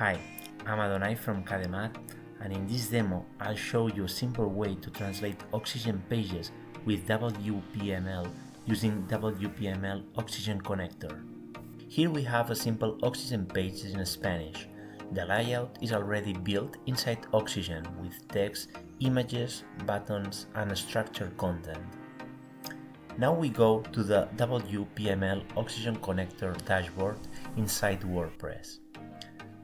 Hi, I'm Adonai from Cademar, and in this demo I'll show you a simple way to translate Oxygen pages with WPML using WPML Oxygen Connector. Here we have a simple Oxygen page in Spanish. The layout is already built inside Oxygen with text, images, buttons, and structured content. Now we go to the WPML Oxygen Connector dashboard inside WordPress.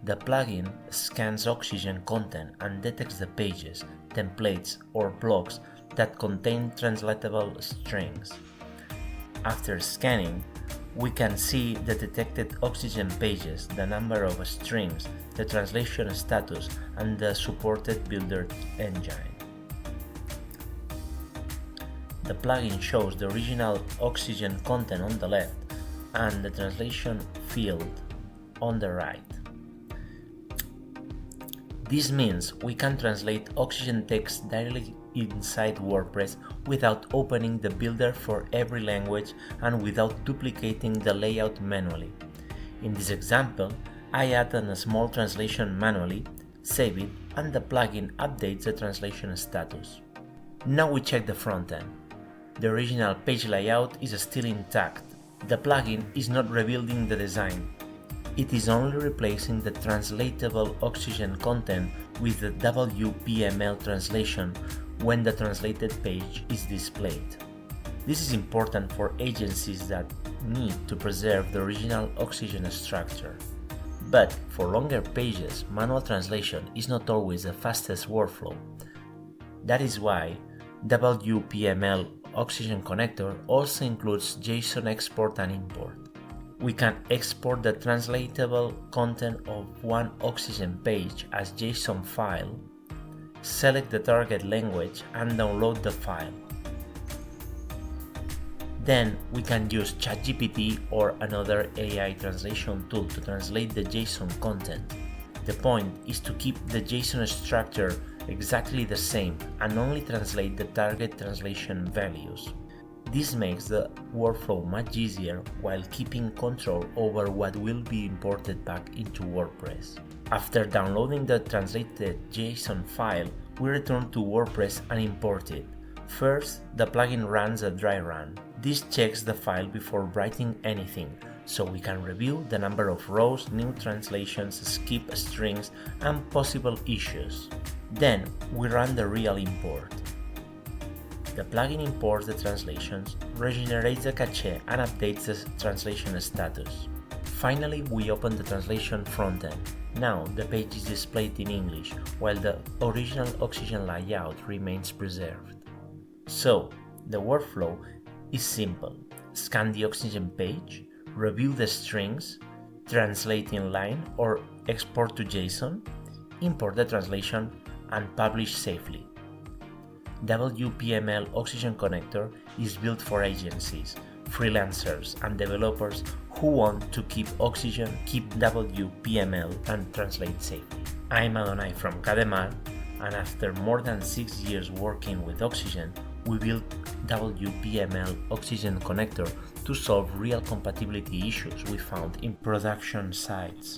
The plugin scans Oxygen content and detects the pages, templates, or blocks that contain translatable strings. After scanning, we can see the detected Oxygen pages, the number of strings, the translation status, and the supported builder engine. The plugin shows the original Oxygen content on the left and the translation field on the right. This means we can translate Oxygen text directly inside WordPress without opening the builder for every language and without duplicating the layout manually. In this example, I added a small translation manually, save it, and the plugin updates the translation status. Now we check the frontend. The original page layout is still intact. The plugin is not rebuilding the design. It is only replacing the translatable Oxygen content with the WPML translation when the translated page is displayed. This is important for agencies that need to preserve the original Oxygen structure. But for longer pages, manual translation is not always the fastest workflow. That is why WPML Oxygen Connector also includes JSON export and import. We can export the translatable content of one Oxygen page as JSON file, select the target language and download the file. Then we can use ChatGPT or another AI translation tool to translate the JSON content. The point is to keep the JSON structure exactly the same and only translate the target translation values. This makes the workflow much easier while keeping control over what will be imported back into WordPress. After downloading the translated JSON file, we return to WordPress and import it. First, the plugin runs a dry run. This checks the file before writing anything, so we can review the number of rows, new translations, skip strings, and possible issues. Then, we run the real import. The plugin imports the translations, regenerates the cache, and updates the translation status. Finally, we open the translation frontend. Now, the page is displayed in English, while the original Oxygen layout remains preserved. So, the workflow is simple. Scan the Oxygen page, review the strings, translate in line or export to JSON, import the translation, and publish safely. WPML Oxygen Connector is built for agencies, freelancers, and developers who want to keep Oxygen, keep WPML, and translate safely. I'm Adonai from Cademar, and after more than 6 years working with Oxygen, we built WPML Oxygen Connector to solve real compatibility issues we found in production sites.